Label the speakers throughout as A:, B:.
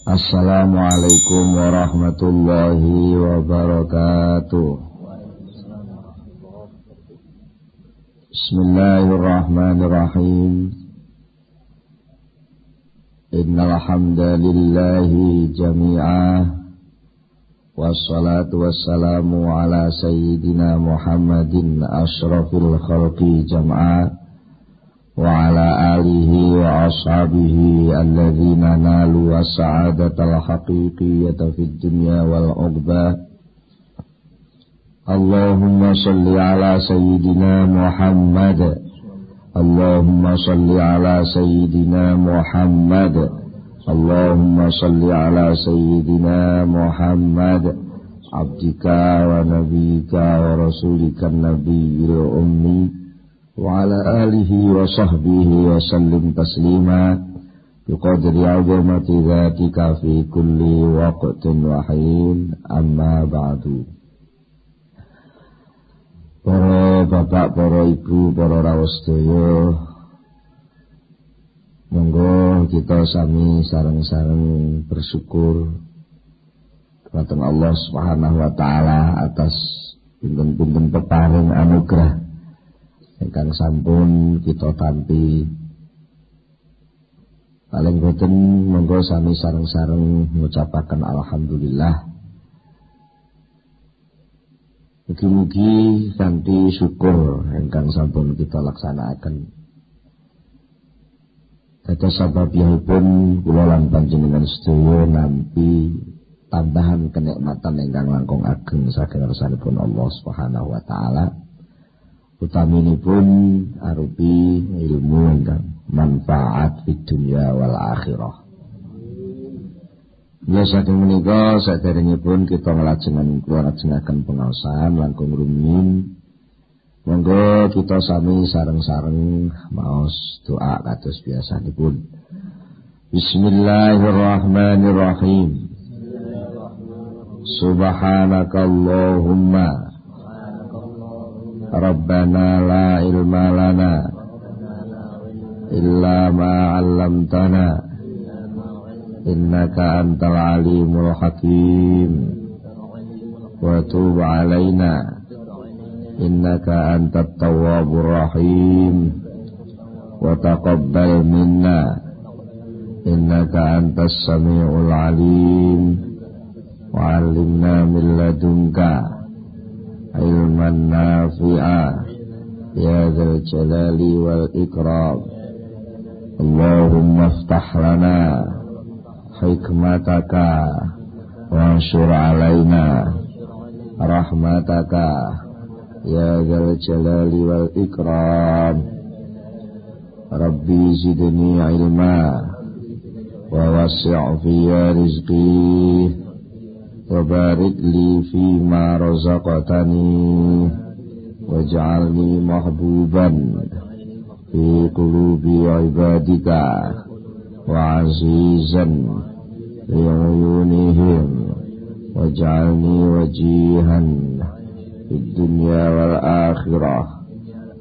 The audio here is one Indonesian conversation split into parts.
A: Assalamualaikum warahmatullahi wabarakatuh. Bismillahirrahmanirrahim. Innal hamdalillahi jami'ah. Wassalatu wassalamu ala sayyidina Muhammadin asyrafil khalqi jam'ah. Wa ala alihi wa ashabihi alladzina nalu as-sa'adatal haqiqiyyata fid dunya wal uqbah. Allahumma salli ala sayyidina Muhammad. Allahumma salli ala sayyidina Muhammad. Allahumma salli ala sayyidina Muhammad. Abdika wa nabika wa rasulika nabiyil ummi. Wa ala alihi wa sahbihi wa sallim taslima biqadri azamati dzatika fi kulli waqtin wa hin, amma ba'du. Para bapak, para ibu, para rawuh sedaya, monggo kita sami sareng-sareng bersyukur dhateng Allah Subhanahu wa taala atas pinten-pinten peparing anugerah ingkang sampun kita tampi. Paling boten monggo sami sareng-sareng ngucapaken alhamdulillah. Mugi-mugi kanthi syukur ingkang sampun kita laksanakaken dados sababipun kula lan panjenengan sedaya nampi tambahan kenikmatan ingkang langkung ageng saking ngarsanipun Allah Subhanahu wa taala. Utaminipun arupi ilmu ingkang manfaat fid dunya wal akhirah. Ya saking menika saderengipun kita nglajengaken pengaosan langkung rumiyin. Monggo kita sami sareng-sareng maos doa kados biasanipun. Bismillahirrahmanirrahim. Subhanakallahumma Rabbana la ilma lana illa ma 'allamtana innaka antal alimul hakim wa tub 'alaina innaka antat tawwabur rahim wa taqabbal minna innaka antas samiul alim wa 'allimna min ladunka ilman nafi'a ya dzal jalali wal ikram. Allahumma iftah lana hikmataka wa anshur alaina rahmataka ya dzal jalali wal ikram. Rabbi zidni ilma wa wasi' fi rizqi wa barik li fi ma razaqtani waj'alni mahbuban fi qulubi ibadika wa azizan li uyunihim waj'alni wajihan fid dunya wal akhirah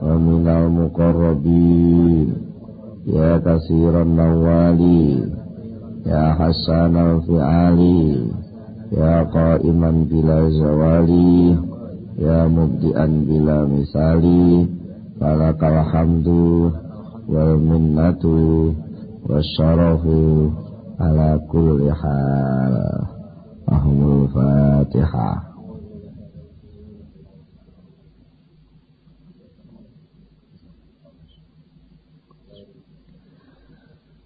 A: wa minal muqarrabin ya katsiran nawali ya hasanal fi'ali ya qa'iman bila zawali ya mubdi'an bila misali falakal hamdu wal minnatu wasyarafu ala kulli hal. Ahmul Fatihah.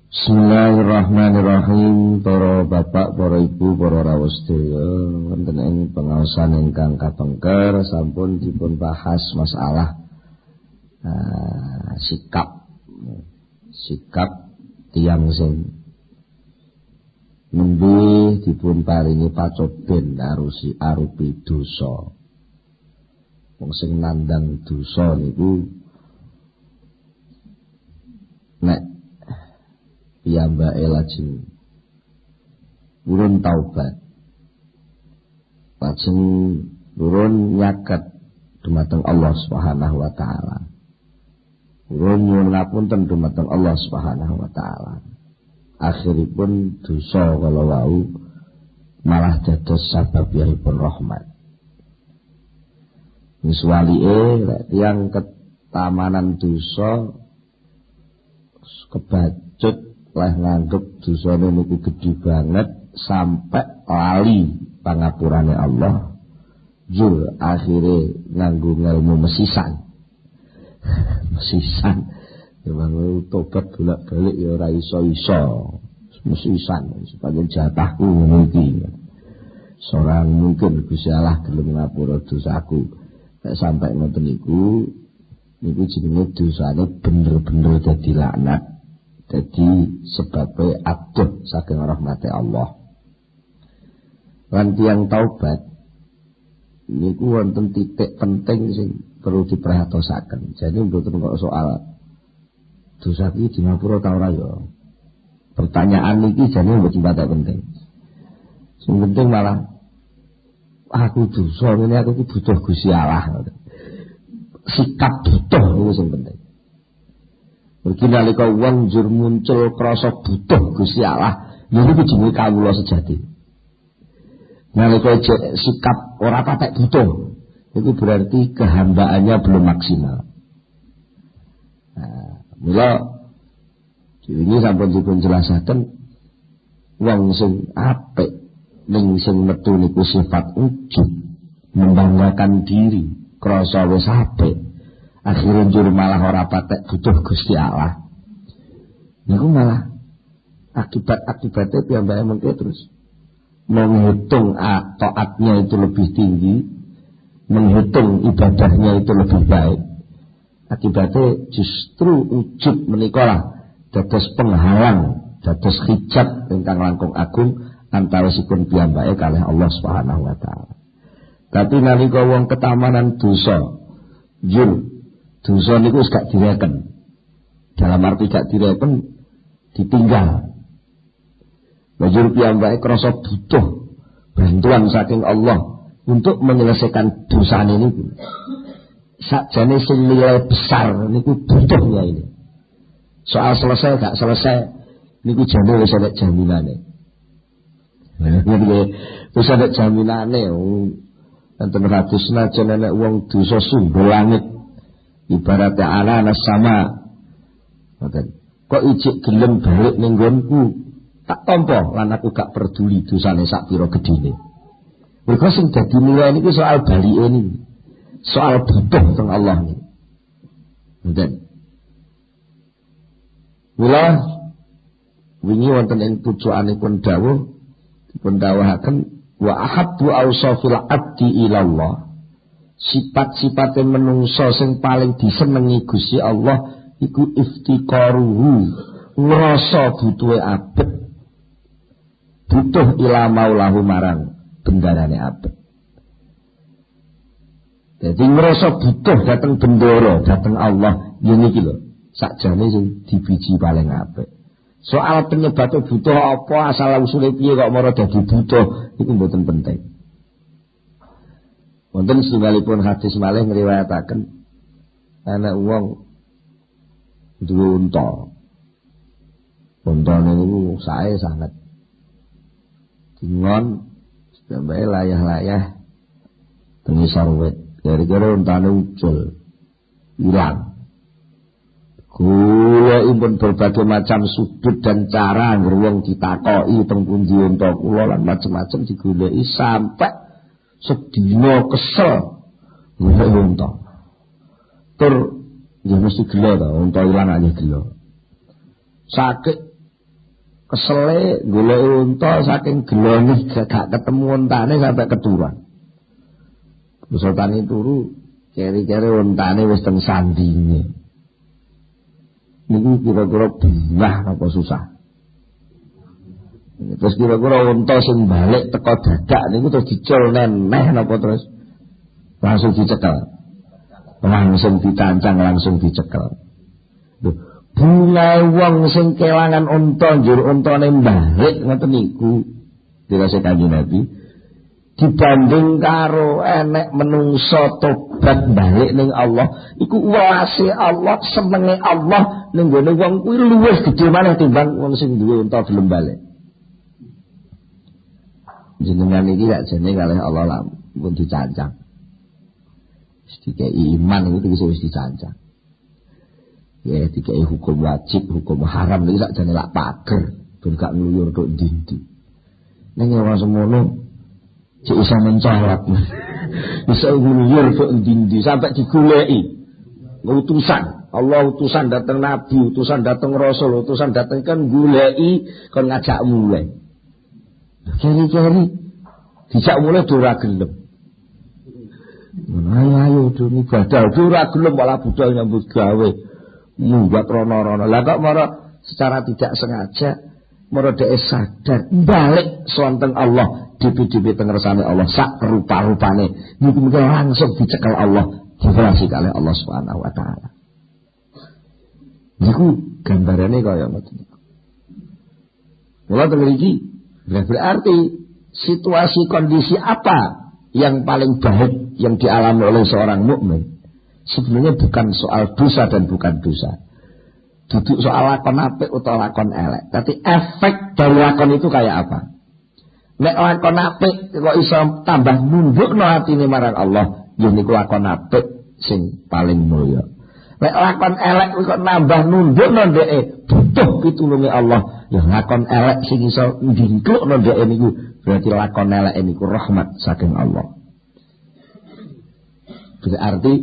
A: Bismillahirrahmanirrahim. Para bapak, para ibu, para rawuh sedaya, wonten ing pengaosan ingkang kapengker sampun dipun bahas masalah sikap tiyang sing nembe dipun paringi pacoben arupi dosa. Wong sing nandhang dosa niku nek piyambake lajeng urun taubat, lajeng urun nyaket dumateng Allah Subhanahu wa taala. Urun nyuwun ngapunten dumateng Allah Subhanahu wa taala. akhiripun dosa kala wau malah dados sababipun rahmat. Wis walike lek tiyang ketamanan dosa kebacut lah nganggep dosane niku gedhe banget sampai lali pangapurane Allah. Jur akhire nganggo ilmu mesisan. Mesisan. Memang tobat bolak-balik ya ora iso-iso. Mesisan supaya jatahku ngono iki. Seorang mungkin Gusti Allah gelem ngapura dosaku. Nek sampai ngoten niku jenenge dosane bener-bener dadi laknat. Dadi sebabnya adoh saking rahmati Allah. Lan tiyang taubat niku wonten titik penting sing perlu diperhatosaken. Jadi mboten kok soal dosa iki di ngapura ta ora ya. Pertanyaan iki jane mboten patek penting. Sing penting malah aku dosa ngene aku iki butuh Gusti Allah. Sikap butuh niku sing penting. Mergi nalika wong njur muncul krasa butuh Gusti Allah, niku jenenge kawula sejati. Nalika sikap ora patek butuh, itu berarti kehambaannya belum maksimal. Nah, mula ini sampun dipun jelasaken wong sing apik ning sing metu niku sifat ujub, membanggakan diri, krasa wis apik. Akhire njur malah ora patek butuh Gusti Allah. Niku malah akibat-akibatnya piyambake mengke terus menghitung taatnya itu lebih tinggi, menghitung ibadahnya itu lebih baik. Akibatnya justru ujub menikalah dados penghalang, dados hijab ingkang langkung agung antawisipun piyambake kalih Allah Subhanahu wa taala. Tapi nalika wong ketamanan dosa, dosa niku wis gak direken. Dalam arti gak direken ditinggal. Wajur piyambake krasa butuh bantuan saking Allah untuk menyelesaikan dosane niku. Sakjane sing nilai besar niku butuhnya ini. Soal selesai gak selesai niku jane wis ana jaminane. Wis ana jaminane enten ratus senajan nek wong dosa sumber langit ibaratnya anak sama. Kok ijik gelem balik ning nggonku tak tampa lan aku gak peduli dosane sak pira gedine. Mergo sing dadi nilai niki soal balike niki. Soal butuh teng Allah niki. Ngoten. Mula wingi wonten ing pucukanipun dawuh dipun dawuhaken wa ahabbu awsafil abdi ilallah. Sifat-sifate menungso sing paling disenengi Gusti Allah iku iftiqaruhu, ngrasa butuhe abet. Butuh ila maulahu marang bendarane abet. Jadi ngerasa butuh dateng bendara, dateng Allah, ini iki lho. Sakjane sing dibiji paling apik. Soal penyebabnya butuh apa, asal usule piye kok mara dadi butuh, iku mboten penting. Wonten setunggalipun hadis malih ngriwayataken ana wong duwe unta. Untane niku sae sanget. Dingon sampai layah-layah tengisar wet. Gara-gara untane ucul hilang. Kula impun berbagai macam sudut dan cara ngruwung ditakoki teng pundi unta kula lan macam-macam digoleki sampai sedina kesel golek unta. Tur ya mesti gelo ta, unta ilang aja gelo. Sakit kesele golek unta saking gelone gak ketemu untane sampai keturuan. Sultane turu keri-keri untane wis teng sandinge. Niku kira-kira bungah apa susah. Terus kira-kira unta sing balik teko dadak niku terus dicul neneh napa terus langsung dicekel. Langsung ditancang, langsung dicekel. Bunga wong sing kelangan unta njur untane balik ngoten niku dirasa Kanjeng Nabi dibanding karo enek menungso tobat balik ning Allah iku welase Allah senenge Allah ning gone wong kuwi luwih gedhe maneh timbang wong sing duwe unta gelem balik. Jenengan iki gak jane kalih Allah lah pun dicancang. Dikai iman itu wis dicancang. Ya dikai hukum wajib, hukum haram iki sak jane lak pager ben gak ngluyur tok ndi-ndi. Ning ora semono cek iso mencolot. Bisa ngluyur tok ndi-ndi sampai digoleki. Utusan, Allah utusan datang nabi, utusan datang rasul, utusan datang kan goleki kon ngajak mulai. Keri-keri dijak mulai ora gelem. Ayo do ibadah ora gelem malah budal nyambut gawe. Munggat rono-rono. Lah kok mara secara tidak sengaja mara dhek sadar balik sonteng Allah dipi-dipi teng ngersane Allah sak rupa-rupane niku langsung dicekel Allah divelasi kalih Allah Subhanahu wa taala. Niku gambarane kaya ngoten. Mula teng mriki berarti situasi kondisi apa yang paling baik yang dialami oleh seorang mukmin sebenarnya bukan soal dosa dan bukan dosa. Duduk soal lakon apik utawa lakon elek. Tapi efek dari lakon itu kayak apa? Nek lakon apik kok iso tambah nundukno atine marang Allah, ya niku lakon apik sing paling mulya. Nek lakon elek kok nambah nundukno dheke butuh pitulunge Allah, ya lakon elek sing iso ndingklukno dheke niku berarti lakon elek niku rahmat saking Allah. Berarti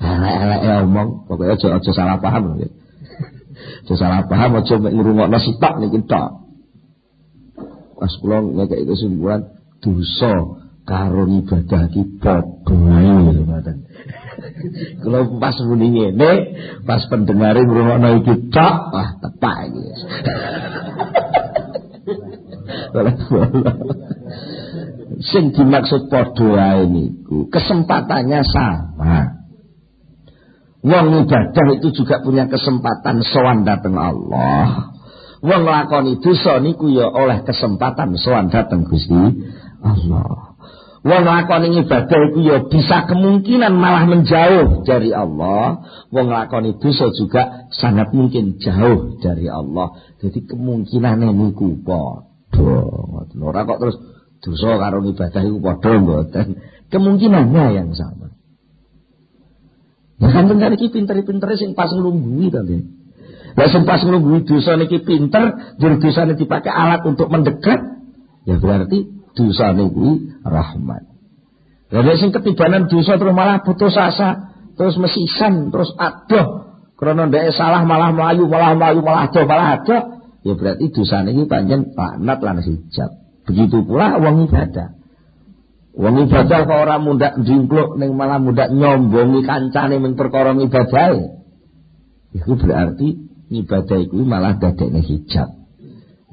A: elek omong, pokoknya aja salah paham ya. Aja salah paham aja mek ngrungokno sitok niki tok. Pas kula ngekek kesimpulan dosa karo ibadah iki padha ae ngoten. Kula pas muni ngene, pas pendengare ngrungokno iki tok, wah tepak iki. Sing dimaksud padha ae niku kesempatannya sama. Wong ibadah itu juga punya kesempatan sowan dateng Allah. Wong lakoni dosa niku ya oleh kesempatan sowan dateng Gusti Allah. Wong lakoni ibadah iku ya bisa kemungkinan malah menjauh dari Allah. Wong lakoni dosa juga sangat mungkin jauh dari Allah. Jadi kemungkinane niku padha. Ora kok terus dosa karo ibadah iku padha mboten. Kemungkinannya yang sama. Ya kan tenan iki pinter-pintere sing pas nglungguhi to nggih. Lah sing pas nglungguhi dosa niki pinter, jur dosane dipakai alat untuk mendekat, ya berarti dosane kuwi rahmat. Lah sing ketibanan dosa terus malah putus asa, terus mesisan, terus adoh, krana ndeke salah malah mlayu, malah adoh, ya berarti dosane iki pancen laknat lan hijab. Begitu pula wong ibadah. Wong ibadah kok ora mundak ndingkluk ning malah mundak nyombongi kancane ning perkara ibadahe. Iku berarti ibadah iku malah dadekne hijab.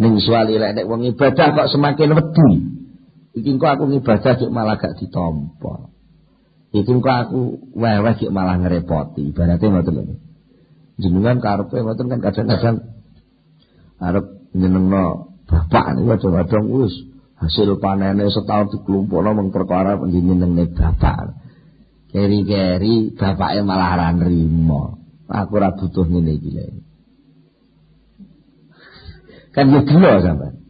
A: Ning suwali lek wong ibadah kok semakin wedi. Iki kok aku ibadah kok malah gak ditampa. Iki kok aku weweh kok malah ngrepoti. Ibarate ngoten lho. Jenengan karepe ngoten kan kadang-kadang arep nyenengno bapak niku kadang-kadang wis hasil panennya setahun dikelumpukno mung perkara njenengne bapak. Keri-keri bapake malah ora nrimo. Aku ora butuh ngene iki lho. Kan yo gelo sampean.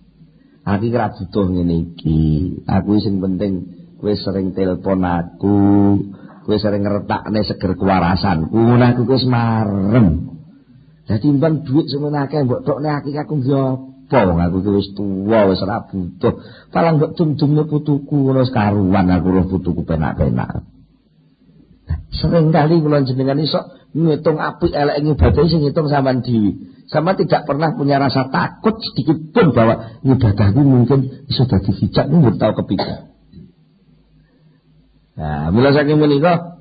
A: Aku ora butuh ngene iki. Aku sing penting kowe sering telepon aku, kowe sering ngretakne seger kewarasanku, ngono aku wis marem. Dadi mbang dhuwit semono akeh mbok tokne aku yo wong aku wis tuwa wis ora butuh. Palang mbok dum-dumne putuku ngono karuan aku roh putuku penak-penak. Sering kali kula jenengan iso ngitung apik elek ibadah sing ngitung sampean dhewe. Sama tidak pernah punya rasa takut sedikit pun bahwa ibadahku mungkin iso dadi hijab niku tau kepikir. Nah, mula saking menika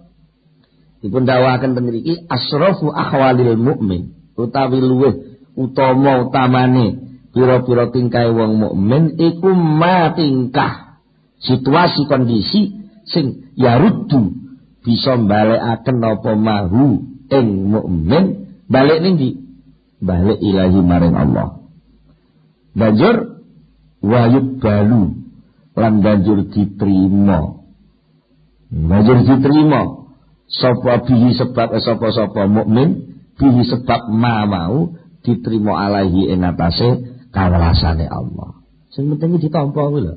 A: dipun dawaken ten mriki asrafu ahwalil mukmin utawi luweh utamane pira-pira tingkah wong mukmin iku ma tingkah situasi kondisi sing yaruddu bisa balekaken apa mahu ing mukmin balik ning ndi balik ilahi maring Allah. Banjur wayub balu lan banjur diterima. Banjur diterima sapa bihi sebab sapa mukmin bihi sebab mau diterima alaihi ing atase kawelasane Allah. Sing penting ditampa kuwi lho.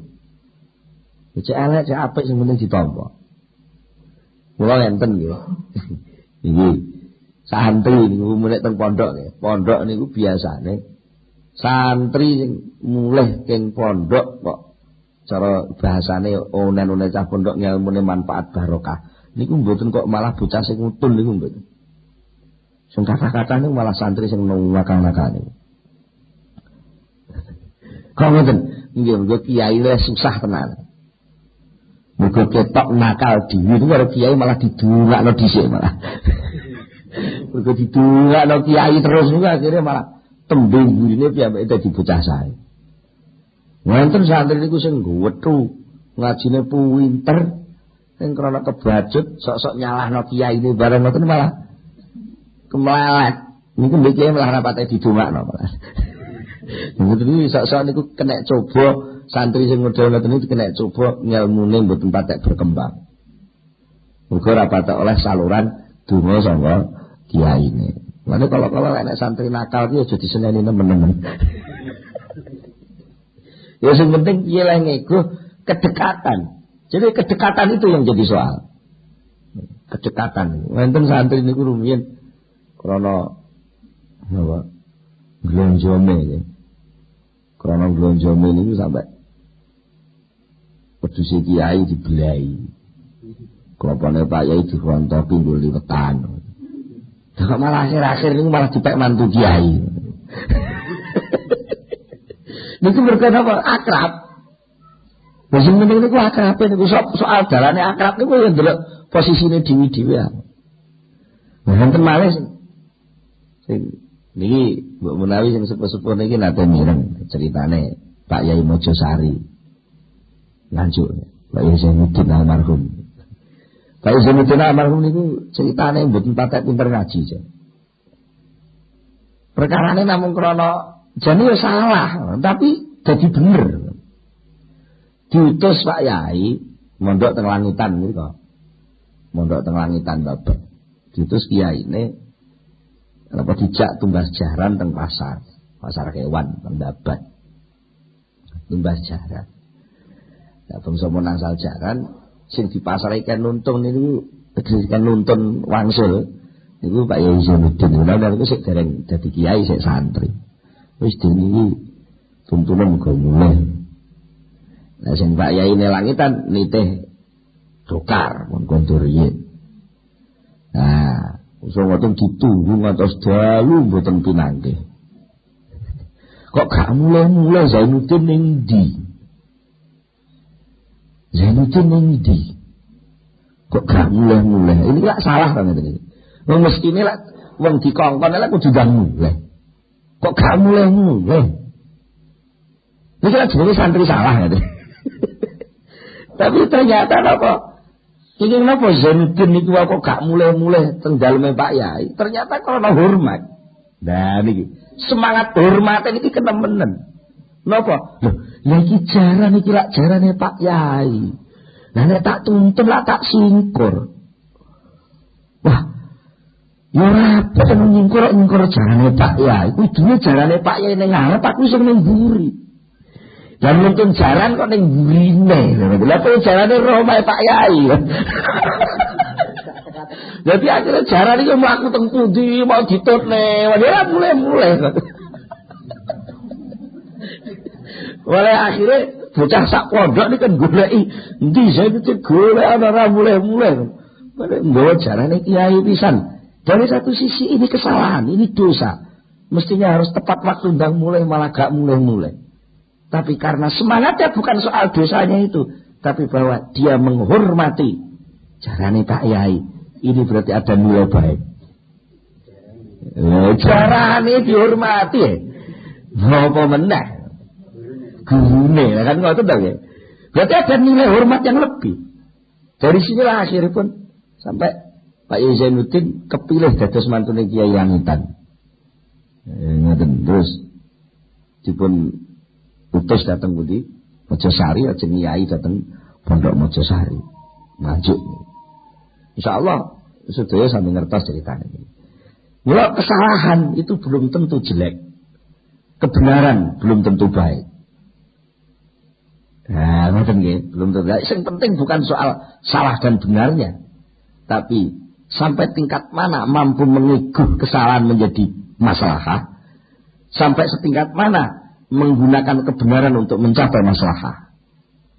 A: Cek elek cek apik sing penting ditampa. Mula enten nggih. Iki santri niku mulih teng pondok nggih. Pondok niku biasane santri sing mulih king pondok kok cara bahasane onen-onen cah pondok ngilmune manfaat barokah. Niku mboten kok malah bocah sing ngutun niku mboten. Sing kata-kata niku malah santri sing nakal-nakal niku. Kok ngoten? Nggih, mengko kiai susah tenan. Mengko ketok nakal dhewe niku karo kiai malah didungakno dhisik malah. Mengko didungakno kiai terus niku akhire malah tembung burine piyambake dadi bocah sae. Wonten santri niku sing wethu, ngajine pinter, sing krana kebacut sok-sok nyalahno kiyaine bareng ngoten malah kemlelet. Niku mbek kiai malah rapate didongakno malah. Ngoten iki sok-sok niku kena coba santri sing model ngoten niku kena coba ngilmune mboten patek berkembang. Muga ora patek oleh saluran donga saka kiyaine. Lha kalau enek santri nakal ki aja diseneni nemen-nemen. Ya sing penting piye lah ngego kedekatan. Jadi kedekatan itu yang jadi soal. Kedekatan. Wonten santri niku rumiyin krana napa? Glonjome ya. Krana glonjome niku sampai peduse kiai dibelai. Klopone Pak Yai dirontoki nggo liwetan. Kok malah akhir-akhir niku malah dipek mantu kiai. Niku berkata apa? Akrab. Wis penting niku akrab niku soal dalane akrab niku ya ndelok posisine dhewe-dhewe. Nah, wonten malih sing niki Mbok menawi sing sepuh-sepuh niki nate mireng ceritane Pak Yai Mojosari. Lanjut. Pak Yai Zainuddin almarhum. Pak Yai Zainuddin almarhum niku ceritane mboten patek pinter ngaji aja. Perkarane namung krana jane ya salah, tapi jadi bener. Diutus Pak Yai mondok teng langitan niku. Mondok teng langitan Bapak. Diutus kiyaine apa dijak tumbas jaran teng pasar kewan pendapat. Tumbas jaran. Ya bangsa menangsal jaran sing di pasar ikan nuntun niku ikan nuntun wangsul. Niku Pak Yai Zainuddin niku sik dereng dadi kiai sik santri. Wis dene tuntunan muga mulih. Lah sing Pak Yai ne langitan nitih dokar mun konduriyin. Nah, usah ngoten ditunggu ngantos dalu mboten pinanggih. Kok gak mulai-mulai Zainuddin ning ndi? Zainuddin ning ndi? Kok gak mulai-mulai? Ini lak salah kan ngene iki. Wong mestine lak wong dikongkon lak kudu ndang mulai. Kok gak mulai-mulai? Ini kan jenenge santri salah gitu. Tapi ternyata apa? Iki napa Zainuddin niku kok gak mulai-mulai teng daleme Pak Yai? Ternyata karena hormat. Nah niki, semangat hormat niki kenemenen. Napa? Lho, lha iki jaran iki lak jarane Pak Yai. Lah nek tak tuntun lak tak singkur. Wah, ya ora pengen nyingkur jarane Pak Yai. Kudune jarane Pak Yai ning ngarep aku sing ning mburi. Dan mungkin jaran kok ning burine. Lha kok jarane romae Pak Yai. Jadi akhirnya jaran iki mlaku teng pundi mau ditutne. Ora mulai-mulai. Oleh akhirnya bocah sak pondok iki kan goleki endi Zainuddin golek ana ora mulai-mulai. Nggawa jarane kiai pisan. Dari satu sisi ini kesalahan, ini dosa. Mestinya harus tepat waktu ndang mulai malah gak mulai-mulai. Tapi karena semangatnya bukan soal dosanya itu, tapi bahwa dia menghormati jarane Pak Yai, ini berarti ada nilai baik. Jarane dihormati ya. Apa meneh? Gurune kan ngoten to nggih. Berarti ada nilai hormat yang lebih. Dari sinilah akhirnya pun sampai Pak Yai Zainuddin kepilih dados mantune Kiai Langitan. Ngoten terus dipun utus datang budi Mojosari aja nyai dateng pondok Mojosari. Maju. Insyaallah sedaya sami ngertos ceritanya ini. Mula kesalahan itu belum tentu jelek. Kebenaran belum tentu baik. Nah, ngoten nggih, belum tentu. Yang penting bukan soal salah dan benarnya, tapi sampai tingkat mana mampu mengikuh kesalahan menjadi maslahah, sampai setingkat mana menggunakan kebenaran untuk mencapai maslahah.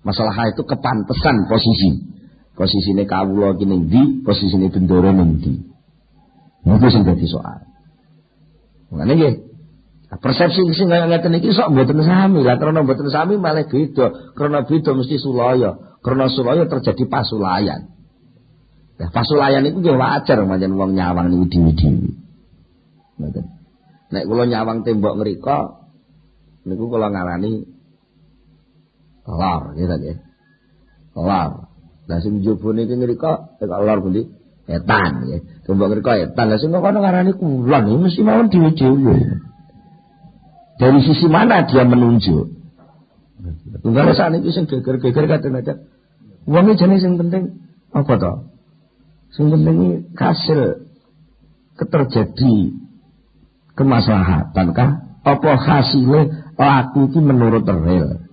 A: Maslahah itu kepantesan posisine kawula ki ning ndi, posisine bendoro ning ndi. Niku sing dadi soal. Ngene nggih. Persepsi sing kaya ngeten iki sok mboten sami. Lah krana mboten sami malah beda. Krana beda mesti sulaya. Krana sulaya terjadi pasulayan. Nah, pasulayan itu nggih wajar pancen wong nyawang niku dhewe-dhewe. Ngoten. Nek kula nyawang tembok ngrika niku kula ngarani lor, gitu nggih. Lor. Lah sing njobone iki ngrika kok lor pundi? Etan nggih. Tembok ngrika etan. Lah sing kono ngarani kulon iki mesti mawon dhewe-dhewe. Dari sisi mana dia menunjuk? Tunggal sakniki sing geger-geger kadang-kadang wong iki jane sing penting apa to? Sing penting hasil keterjadi kemaslahatan kah? Apa hasilnya laku iki menurut real?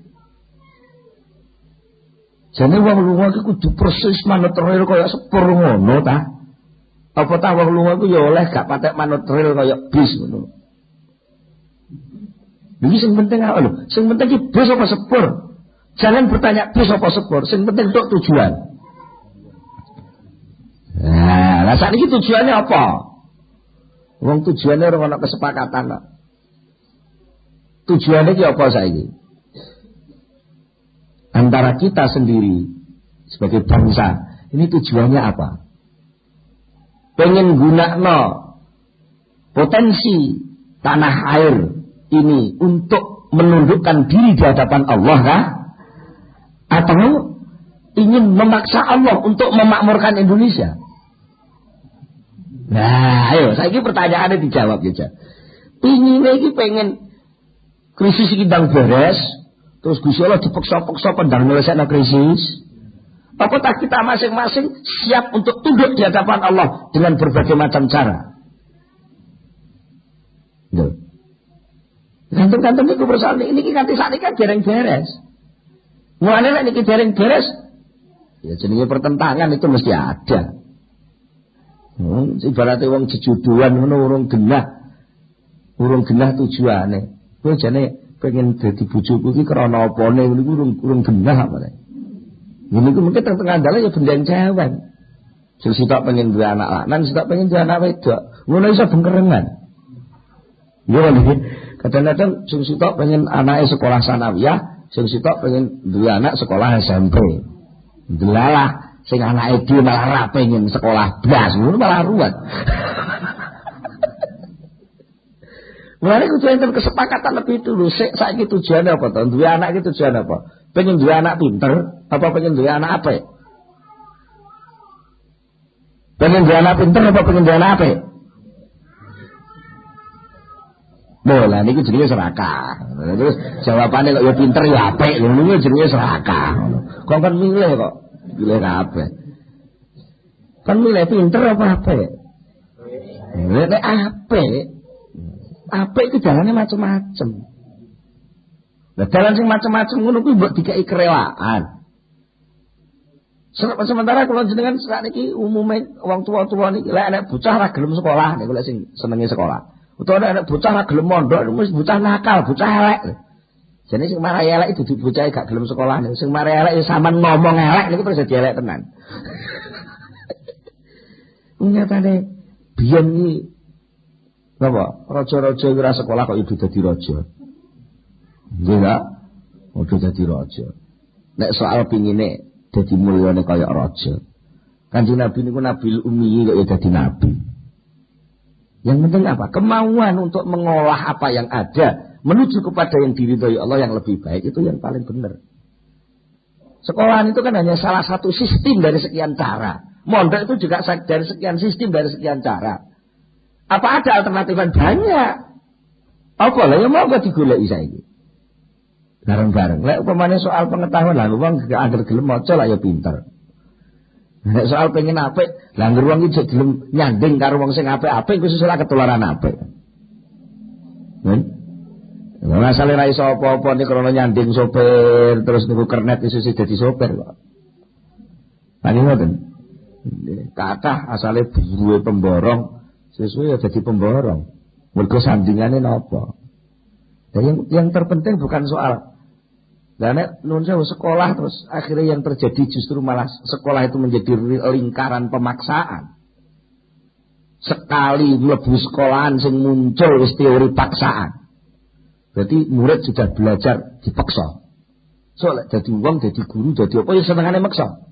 A: Jane wong lunga iki kudu persis manut real kaya sepur ngono ta? Apa ta wong lunga iku ya oleh gak patek manut real kaya bis ngono. Jadi sing penting apa lho? Sing penting iki bis apa sepur? Jangan bertanya bis apa sepur, sing penting tok tujuan. Nah, lah sakniki tujuannya apa? Wong tujuannya ora ana kesepakatan kok. Tujuannya iki apa saiki? Antara kita sendiri sebagai bangsa, ini tujuannya apa? Pengen gunakno potensi tanah air ini untuk menundukkan diri di hadapan Allah kah? Atau ingin memaksa Allah untuk memakmurkan Indonesia? Nah, ayo, saiki pertanyaannya dijawab aja. Ingine iki pengen krisis iki ndang beres, terus Gusti Allah dipeksa-peksa pendang nyelesaikno krisis. Apa tak kita masing-masing siap untuk tunduk di hadapan Allah dengan berbagai macam cara? Loh. Gantung-gantung itu persoalan ini kanthi sakniki kan dereng beres. Mulane nek niki dereng beres, ya jenenge pertentangan itu mesti ada. Ibaratnya wong jejuduan ngono urung genah tujuane. Kowe jane pengen dadi bojoku iki krana apane niku urung genah apa ta. Niku mungkin teng-teng andale ya bendeng cewek. Sing sitok pengen duwe anak lanang, sitok pengen duwe anak wedok. Ngono iso bengkerengan. Yo nggih. Kadang-kadang sing sitok pengen anake sekolah sanawiyah, sing sitok pengen duwe anak sekolah SMP. Delalah sing anake dhewe malah ra pengen sekolah blas, ngono malah ruwet. Mulane kudu enten kesepakatan lebih dulu. Saiki tujuannya apa to? Duwe anak iki tujuan apa? Pengen duwe anak pinter apa pengen duwe anak apik? Pengen duwe anak pinter apa pengen duwe anak apik? Bola niku jenenge serakah. Terus jawabane kok ya pinter ya apik, niku jenenge serakah. Kok kan milih kok. Milih kabeh. Kan milih pinter apa apik? Milih apik. Apik itu jalannya macam-macam. Nah, jalan sing macam-macam ngono kuwi mbok dikai kerelaan. Sementara kalau jenengan sakniki umume wong tua-tua niki lek anak bocah ra gelem sekolah niku lek sing senenge sekolah. Utawa anak bocah ra gelem mondok wis bocah nakal, bocah elek. Jane sing marai elek itu bocah gak gelem sekolah niku. Sing marai elek sampean ngomong elek niku terus dadi elek tenan. Nyatane biyen iki napa? Raja-raja ora sekolah kok ibu dadi raja. Nggih gak? Udah dadi raja. Nek soal pingine dadi mulyane kaya raja. Kanjeng Nabi niku Nabil Ummi kok ya dadi nabi. Yang penting apa? Kemauan untuk mengolah apa yang ada menuju kepada yang diridhoi Allah yang lebih baik itu yang paling benar. Sekolahan itu kan hanya salah satu sistem dari sekian cara. Mondok itu juga dari sekian sistem dari sekian cara. Apa ada alternatif? Banyak. Apa lah yang mau gak digoleki saiki? Bareng-bareng. Lek upamane soal pengetahuan lah wong anggere gelem maca lah ya pinter. Nek soal pengen apik, lah anggere wong iki gelem nyanding karo wong sing apik-apik kuwi susah ketularan apik. Masalah ra iso apa-apa nek krana nyanding sopir terus niku kernet iso dadi sopir kok. Pani ngoten. Kathah asale buruhe pemborong, sesuai ya dadi pemborong. Mergo sandingane napa? Dan yang terpenting bukan soal. Dan nun sewu sekolah terus akhirnya yang terjadi justru malah sekolah itu menjadi lingkaran pemaksaan. Sekali mlebu sekolahan sing muncul wis teori paksaan. Berarti murid sudah belajar dipaksa. Soalnya jadi wong, jadi guru, jadi apa ya senengane maksa.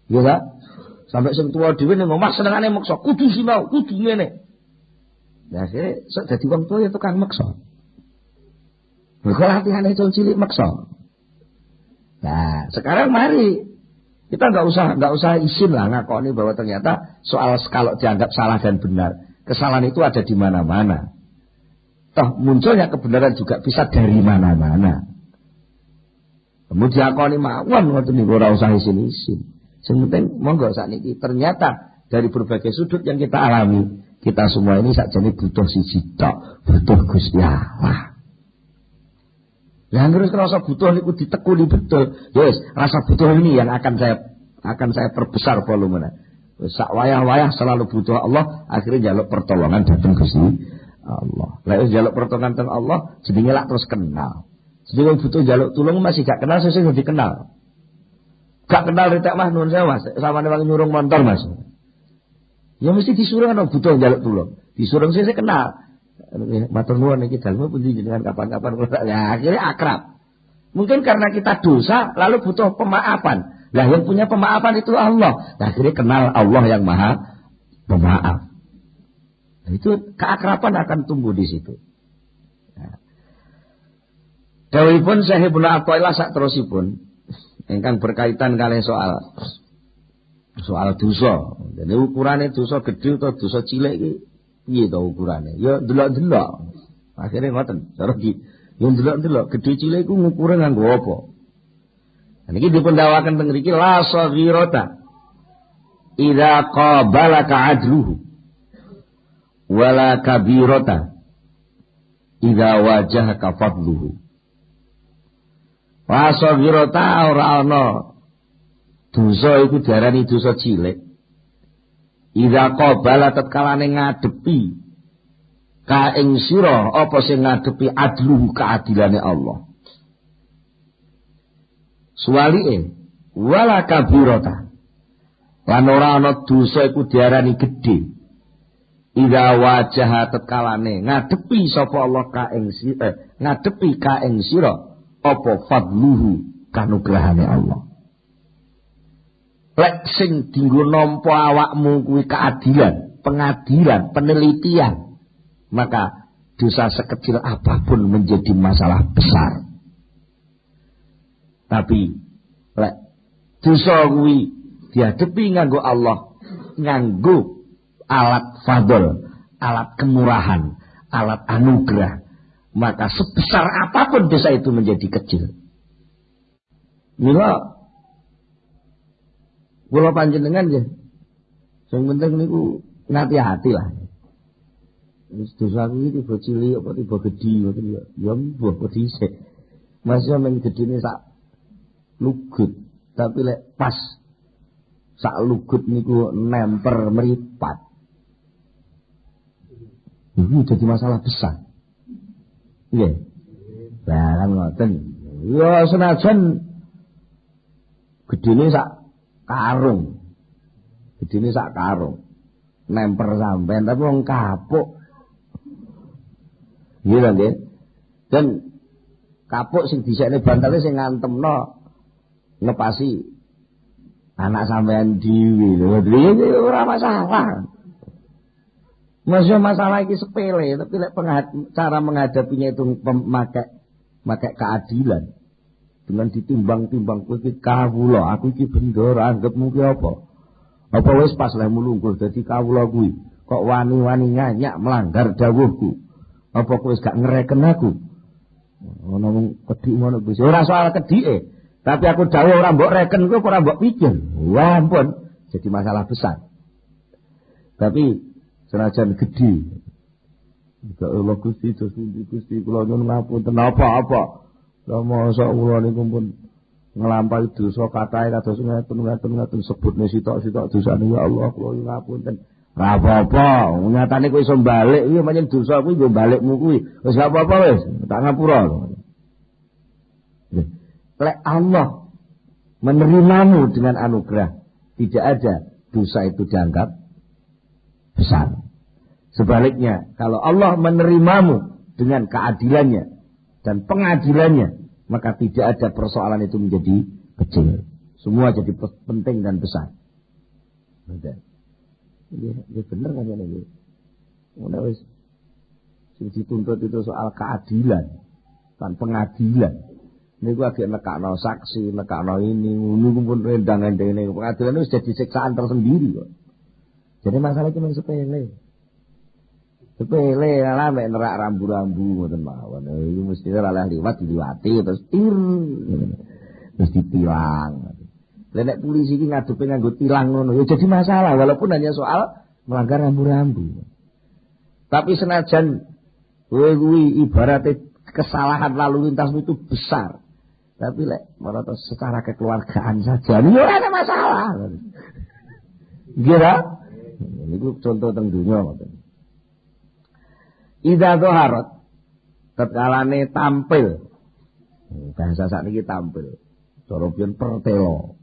A: Ya tak? Sampai sing tua dhewe ning omah senengane maksa, kudu sinau, kudu ngene. Nah, akhirnya jadi wong tua ya tukang maksa. Mergo latihane cilik maksa. Nah, sekarang mari kita nggak usah isin lah ngakoni bahwa ternyata soal kalau dianggap salah dan benar, kesalahan itu ada di mana-mana. Toh munculnya kebenaran juga bisa dari mana-mana. Kemudian diakoni mawon ngoten niku ora usah isin-isin. Sing penting monggo sakniki ternyata dari berbagai sudut yang kita alami, kita semua ini sakjane butuh siji tok, butuh Gusti Allah. Yang harus rasa butuh niku ditekuni betul. Yes, rasa butuh ini yang akan saya perbesar volumenya. Sak wayah-wayah selalu butuh Allah, akhirnya jaluk pertolongan datang Gusti Allah. Lah jaluk pertolongan datang Allah, jenenge lak terus kenal. Jadi wong butuh jaluk tulung masih gak kenal sesuk jadi kenal. Gak kenal retak mah nuwun sewu Mas, samane wong nyurung motor Mas. Ya mesti disuruh ana butuh jaluk tulung. Disuruh sesuk kenal. Matur nuwun iki dalem pundi jenengan kapan-kapan ya akhirnya akrab. Mungkin karena kita dosa lalu butuh pemaafan. Lah yang punya pemaafan itu Allah. Nah, akhirnya kenal Allah yang Maha Pemaaf. Nah, itu keakraban akan tumbuh di situ. Nah. Dawuhipun Syekh Ibnu Athaillah sak terusipun ingkang berkaitan kalih soal dosa. Jadi ukurane dosa gedhe atau dosa cilik iki piye to ukurane? Ya delok-delok. Akhire ngoten, cara iki ya delok-delok gedhe cilik iku ngukure nganggo apa? Niki dipun dawaken teng mriki la saghirata idza qabalaka adluhu wala kabirata idza wajahaka fadluhu. La saghirata ora ana dosa iku diarani dosa cilik. Idza qabala tatkalane ngadepi ka ing sira apa sing ngadepi adluhu keadilane Allah. Suwalike wala kabirata lan ora ana dosa iku diarani gedhe ida wajah tetkalane ngadepi sapa Allah ka ing ngadepi ka ing sira apa fadluhu kanugrahane Allah. Lek sing dienggo nampa awakmu kuwi keadilan, pengadilan, penelitian, maka dosa sekecil apapun menjadi masalah besar. Tapi lek dosa kuwi dihadapi nganggo Allah, nganggo alat fadl, alat kemurahan, alat anugerah, maka sebesar apapun dosa itu menjadi kecil. Mila kula panjenengan ya sing penting niku ngati-hati lah. Wis dosa kuwi tiba cilik apa tiba gedhi ngoten ya. Ya mbuh kok dhisik. Masih men gedine sak lugut, tapi lek pas sak lugut niku nemper meripat. Ini jadi masalah besar. Iya. Lah kan ngoten. Ya senajan gedene sak karung. Gedene sak karung. Nemper sampean tapi wong kapuk. Iya kan nggih. Dan kapuk sing dhisikne bantale sing ngantemno ngepasi anak sampean dhewe lho. Iki ora masalah. Masalah iki sepele, tapi lek cara menghadapinya itu memakai keadilan. Dengan ditimbang-timbang kowe iki kawula, aku iki bendoro, anggapmu ki apa? Apa wis pas lek mulungguh dadi kawula kuwi, kok wani-wani nyanyak melanggar dawuhku. Apa kowe wis gak ngereken aku? Ono mung kedik ngono Gusti. Ora soal kedike, tapi aku dawuh ora mbok reken kuwi ora mbok pikir. Wah ampun, jadi masalah besar. Tapi senajan gedhe. Ya Allah Gusti Gusti kula nyuwun ngapunten apa-apa. Lah mosok kula niku pun nglampahi dosa katahe kados ngaten sebutne sitok-sitok dosane ya Allah kula ngapunten. Ora apa-apa, nyatane kowe iso balik iki pancen dosa kuwi yo balikmu kuwi. Wis gak apa-apa wis, tak ngapura. Lek Allah menerimamu dengan anugerah, tidak ada dosa itu dianggap besar. Sebaliknya, kalau Allah menerimamu dengan keadilannya dan pengadilannya, maka tidak ada persoalan itu menjadi kecil. Semua jadi penting dan besar. Betul. Ya bener kan ini. Udah wis sing dituntut itu soal keadilan dan pengadilan. Niku agek nekakno saksi, nekakno ini, niku pun rendang-rendang pengadilan itu jadi siksaan tersendiri kok. Jadi masalah itu sepele. Sepele lah mek nerak rambu-rambu ngoten mawon. Iki mesti ora liwat diliwati terus terus ditilang. Nek polisi iki ngadepe nganggo tilang ngono ya jadi masalah walaupun hanya soal melanggar rambu-rambu. Tapi senajan kowe kuwi ibaratnya kesalahan lalu lintasmu itu besar. Tapi lek menurut secara kekeluargaan saja ini ora ada masalah. Kira? Niku contoh teng dunya ngoten. Idza dhaharat tetkalane tampil. Bahasa sakniki tampil. Cara piyen pertelo.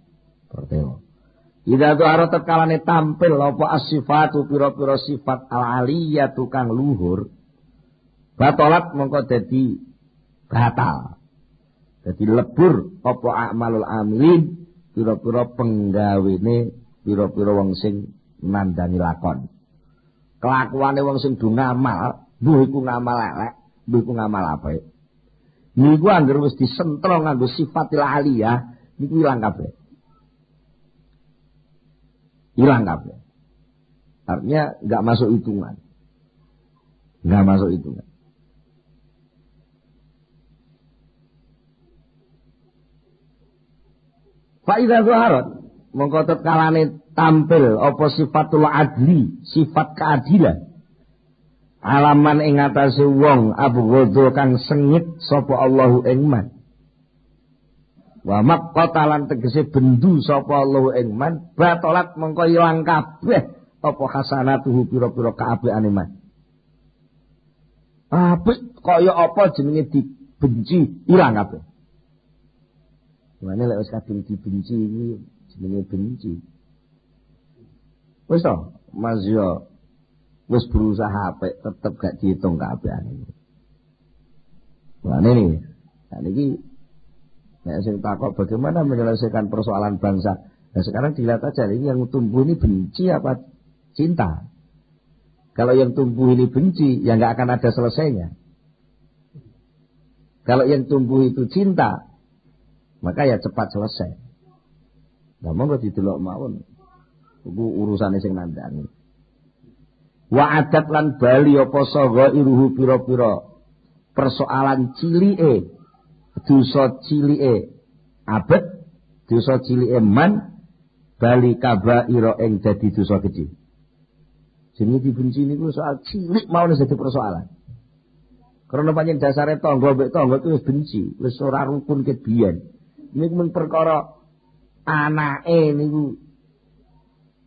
A: Idza dhaharat tetkalane tampil apa as-sifatu pira-pira sifat al-aliyatu kang luhur. Batalat mongko dadi batal. Dadi lebur apa amalul amilin pira-pira penggawene pira-pira wong sing nandani lakon. Kelakuane wong sing do ngamal, mbuh iku ngamal elek, mbuh iku ngamal apik. Niku anggere wis disentro nganggo sifatil aliyah, niku ilang kabeh. Hilang kabeh. Artinya enggak masuk hitungan. Enggak masuk hitungan. Fa idza zaharat mongko tetkalane tampil apa sifatul adli, sifat keadilan. Alaman ing atase wong abghadha kang sengit sapa Allahu ing man. Wa maqatalan tegese bendu sapa Allahu ing man, batalat mongko ilang kabeh apa hasanatuhu pira-pira kaapikane man. Apik kaya apa jenenge dibenci ilang kabeh. Mane lek wis kadung dibenci iki jenenge benci. Wis to, Mas yo wis berusaha apik tetep gak diitung kaapikane. Mane niki nek sing takok bagaimana menyelesaikan persoalan bangsa. Nah sekarang dilihat aja ini yang tumbuh ini benci apa cinta. Kalau yang tumbuh ini benci, ya nggak akan ada selesainya. Kalau yang tumbuh itu cinta, maka ya cepat selesai. Nah monggo didelok mawon. Iku urusane sing nandani. Wa adat lan bali apa saga iruhu pira-pira persoalan cilike. Dosa cilike abet, dosa cilike man, bali kabaira ing dadi dosa kecil. Jenenge dibenci niku soal cilik mau dadi persoalan. Karena pancen dasare tangga mbek tangga itu wis benci, wis ora rukun ket biyen. Niku men perkara anake niku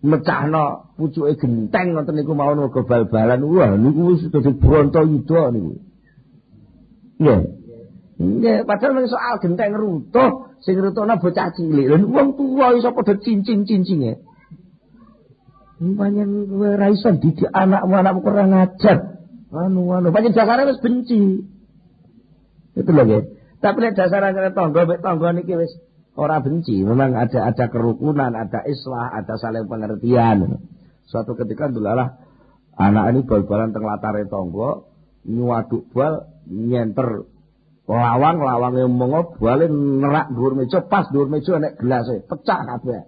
A: mecahno pucuke genteng ngoten niku mawon uga bal-balan. Wah niku wis dadi Brontoyuda niku. Nggih. Nggih, padahal nek soal genteng runtuh, sing rutuhna bocah cilik. Lha wong tuwa iso padha cincing-cincinge. Panjen kowe ra iso didik anakmu kurang ajar. Anu panjen dasare wis benci. Itu lho nggih. Tapi nek dasare tangga mek tangga niki wis ora benci. Memang ada kerukunan, ada islah, ada saling pengertian. Suatu ketika ndelalah anak ini bal-balan teng latare tangga, nyuwaduk bal nyenter lawang-lawange mongo bale nerak dhuwur meja, pas dhuwur meja nek gelase pecah kabeh.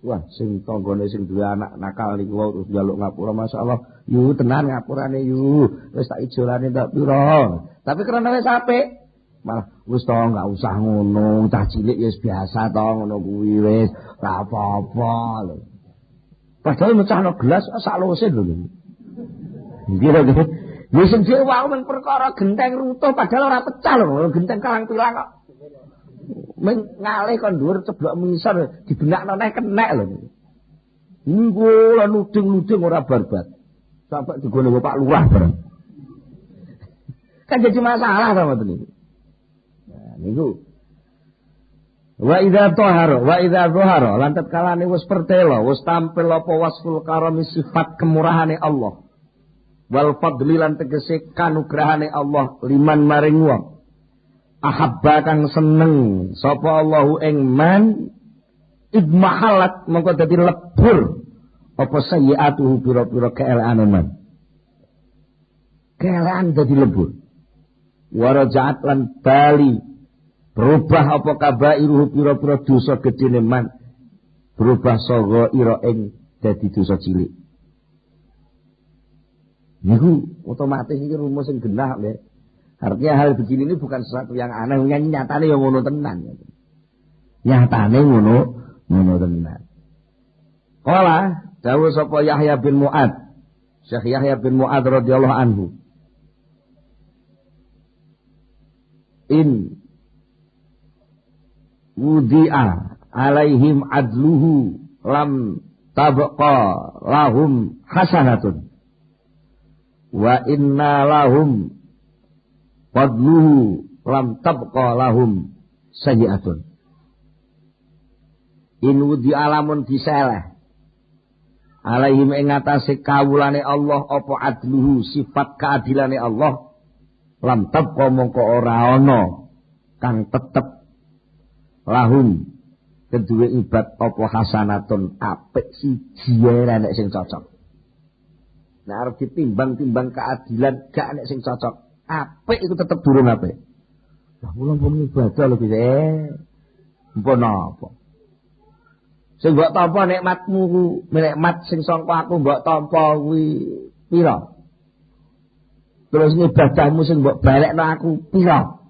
A: Wah, sing tanggane sing duwe anak nakal niku wae terus njaluk ngapura masyaallah. Yu tenan ngapurane yu. Wis tak ijolane tak pira. Tapi karena wis apik, Malah wis to enggak usah ngono, cah cilik ya biasa to ngono kuwi wis ora apa-apa lho. Padahal mecahno gelas sak lose lho. Nggih lho. Wis sing dhewe wae men perkara genteng runtuh padahal ora pecah lho, genteng kalang pilang kok. Men ngalih kon dhuwur ceblok misor dibenakno neh kenek lho. Niku lan nuding-nuding ora barbar. Sampai digone Pak Lurah bareng. Kan jadi masalah to ngoten niku. Nah niku. Wa idza dhahara lan tatkalane wis pertelo, wis tampil apa wasful karami sifat kemurahane Allah. Wal fadli lan tegese kanugrahane Allah liman maring wong. Ahabba kang seneng sapa Allahu ing man idmahalat mongko dadi lebur apa sayyi'atuhu pira-pira keelane man. Keelan dadi lebur. Waraja'at lan bali berubah apa kabairuhu pira-pira dosa gedene man. Berubah saga ira ing dadi dosa cilik. Niku otomatis iki rumus sing genah lho. Artinya hal begini ini bukan sesuatu yang aneh, nyatane ya ngono tenan. Nyatane ngono tenan. Kala dawuh sapa Yahya bin Mu'ad. Syekh Yahya bin Mu'ad radhiyallahu anhu. In wudi'a alaihim adluhu lam tabqa lahum hasanatun. Wa inna lahum fadluhu lam tabqa lahum sayyi'atun. In wudi alamun diseleh alaihim ing atase kawulane Allah apa adluhu sifat keadilane Allah lam tabqa mongko ora ana kang tetep lahum kedue ibad apa hasanatun apik siji ora nek sing cocok. Nek arep ditimbang-timbang keadilan gak nek sing cocok. Apik itu tetep durung apik. Lah kula pun ibadah lho bisa. Mpun apa? Sing mbok tampa nikmatmu ku, nikmat sing sangka aku mbok tampa kuwi pira? Terus ibadahmu sing mbok balekno aku pira?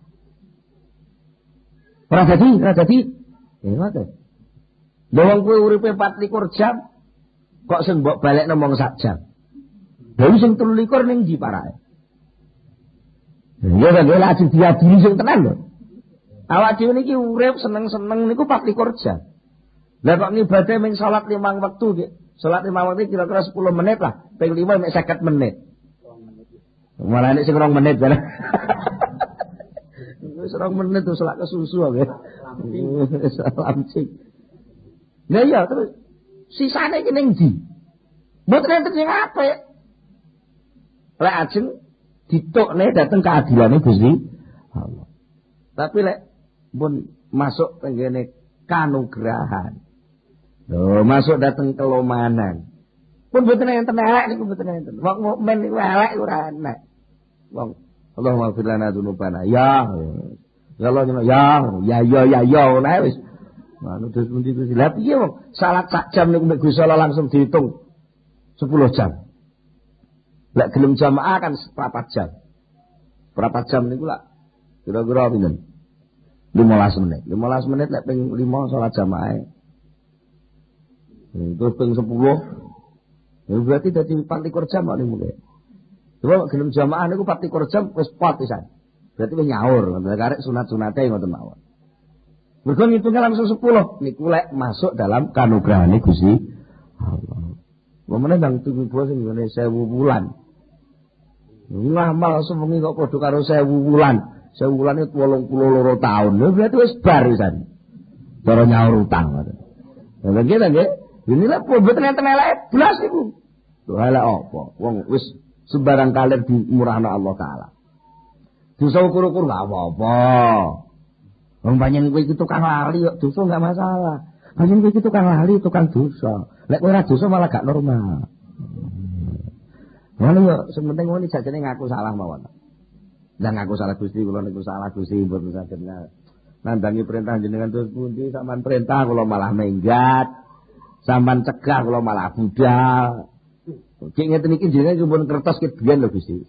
A: Ora dadi. Ngoten. Lha wong kuwi uripe 24 jam kok sing mbok balekno mung sak jam. Lha sing 23 ning ndi parake? Ya kan lha ajeng diadili sing tenan lho. Awak dhewe niki urip seneng-seneng niku 24 jam. Lah kok ngibadah ming salat 5 wektu nggih. Salat 5 wektu kira-kira 10 menit lah, ping 5 mek 50 menit. Malah nek sing 2 menit kan. Wis 2 menit tuh salat kesusu nggih. Salamcing. Lah iya terus sisane iki ning ndi? Mboten enten sing apik. Lek ajeng ditukne dateng keadilane Gusti Allah. Tapi lek pun masuk tenggene kanugrahan. Lho, masuk dateng kelomanan. Pun mboten enten elek niku mboten enten. Wong mukmin niku elek ora enak. Wong Allahumma fir lana dzunubana. Ya. Ya Allah ya ngono wis. Manu terus pundi Gusti. Lah piye wong salat sak jam niku mek Gusti Allah langsung dihitung 10 jam. Lek gelem jamaah kan 4 jam. Berapa jam niku lak kira-kira pinten? 15 menit. 15 menit lek ping 5 salat jamaah. Terus ping 10. Ya berarti dadi 24 jam kok niku. Coba gelem jamaah niku 24 jam wis pot pisan. Berarti wis nyaur, karek sunat-sunate ngoten mawon. Mergo ngitungnya langsung 10 niku lek masuk dalam kanugrahane Gusti Allah. Wemene nang tuku sing ngene 1000 wulan. Ngamal sewengi kok padha karo 1000 wulan. 1000 wulan itu 82 tahun. Lha berarti wis bar pisan. Cara nyaur utang ngoten. Lha nggih. Inilah mboten enten elek blas niku. Lho elek apa? Wong wis sembarang kalir dimurahno Allah taala. Dosa ukur-ukur enggak apa-apa. Wong panjenengan kowe iki tukang lali kok dosa enggak masalah. Panjenengan kowe iki tukang lali, tukang dosa. Lek kowe ora dosa malah gak normal. Ngono yo sing penting ngono jajane ngaku salah mawon. Lah ngaku salah Gusti kula niku salah Gusti mboten saged nandangi perintah jenengan terus pundi sampean perintah kula malah menggat. Sampean cegah kula malah budal. Ki ngeten iki jenengan cuman kertas ki biyen lho Gusti.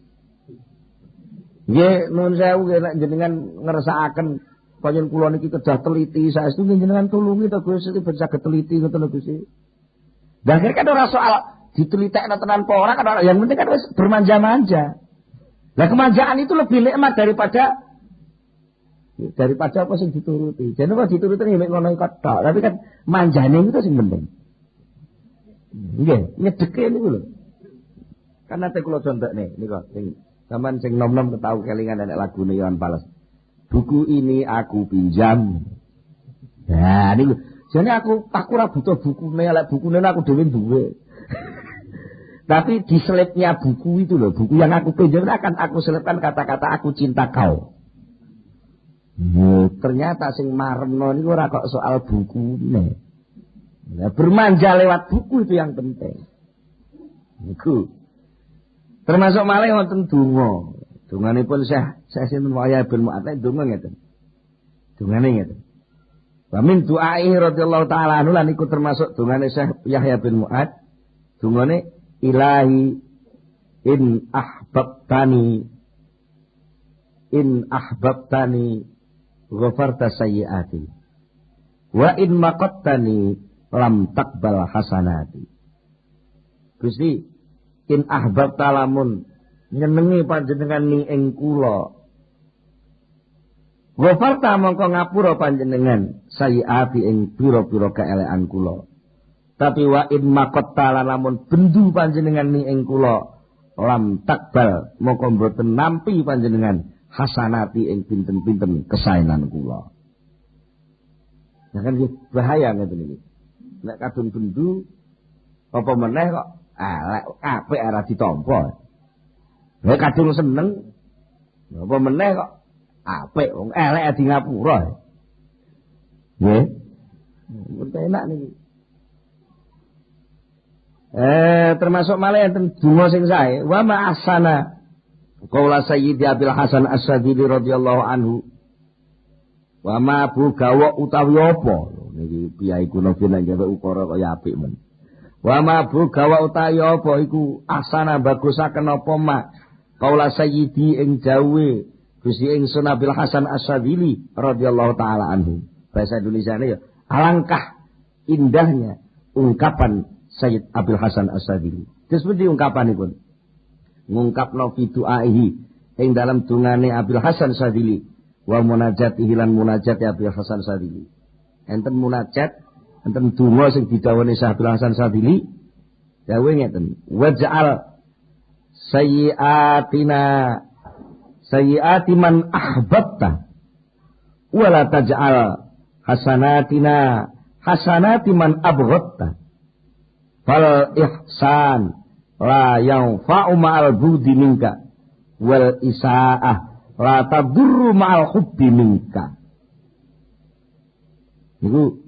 A: Nggih, nuwun sewu nek jenengan ngersakaken panjen kula niki kedah teliti saestu jenengan tulungi to Gusti ben saged teliti ngoten lho Gusti. Lah kan ora soal ditelitekno tenan apa ora kan yang penting kan wis bermanja-manja. Lah kemanjaan itu lebih nikmat daripada apa sing dituruti. Jadi kok dituruti nek ngono kok tok, tapi kan manjane itu sing penting. Nggih, nyedeke niku lho. Kan nate kula contekne nika sing sampean sing nom-nom ketau kelingan nek lagune Iwan Fals. Buku ini aku pinjam. Nah, niku. Jane aku ora butuh bukune, lek bukune aku dhewe duwe. Tapi di selipnya buku itu loh, buku yang aku pinjam akan aku selipkan kata-kata aku cinta kau. Ternyata sing maremno niku ora kok soal bukune. Nah, bermanja lewat buku itu yang penting. Niku. Termasuk malih wonten donga. Donganipun Syekh sinten Yahya bin Mu'adz donga ngeten. Dongane ngeten. Wa min du'aihi radhiyallahu ta'ala anhu lan iku termasuk dongane Syekh Yahya bin Mu'adz. Dongane Ilahi in ahbabtani ghafarta sayyiati wa in maqattani lam taqbal hasanati. Gusti, in ahbabta lamun nyenengi panjenengan ning ing kula, ghafarta mongko ngapura panjenengan sayyiati ing pira-pira kaelekan kula. Tapi wa in maqatta lamun bendu panjenengan ning ing kula, lam takbal mongko mboten nampi panjenengan hasanati ing pinten-pinten kesaenan kula. Ya kan bahaya ngeten iki. Nek kadung bendu apa meneh kok elek apik ora ditampa. Nek kadung seneng apa meneh kok apik wong elek di ngapura. Nggih. Mboten enak niki. Termasuk malah enten donga sing sae wa ma ahsana qaula sayyidi Abil Hasan As-Sadili radhiyallahu anhu wa ma bu gawa utawi apa niki piyai kuno ben gawe ukara kaya apik men wa ma bu gawa utawi apa iku ahsana bagusaken apa ma qaula sayyidi ing dawe Gusti ingsun Abil Hasan As-Sadili radhiyallahu taala anhu. Bahasa Indonesiane ya alangkah indahnya ungkapan Sayyid Abil Hasan As-Sadili. Disebut ungkapanipun. Ngungkapno fi du'aihi ing dalam dungane Abil Hasan As-Sadili wa munajatihi lan munajat Abil Hasan As-Sadili. Enten munajat, enten donga sing didhawuhi Syekh Abil Hasan As-Sadili. Dawuhe ngeten, waj'al sayyiati man ahbabta wa la taj'al hasanatina hasanati man abghadta. Fal ihsan la yanfa'u ma'al budi minka wal isaa'ah la tadurru ma'al hubbi minka. Niku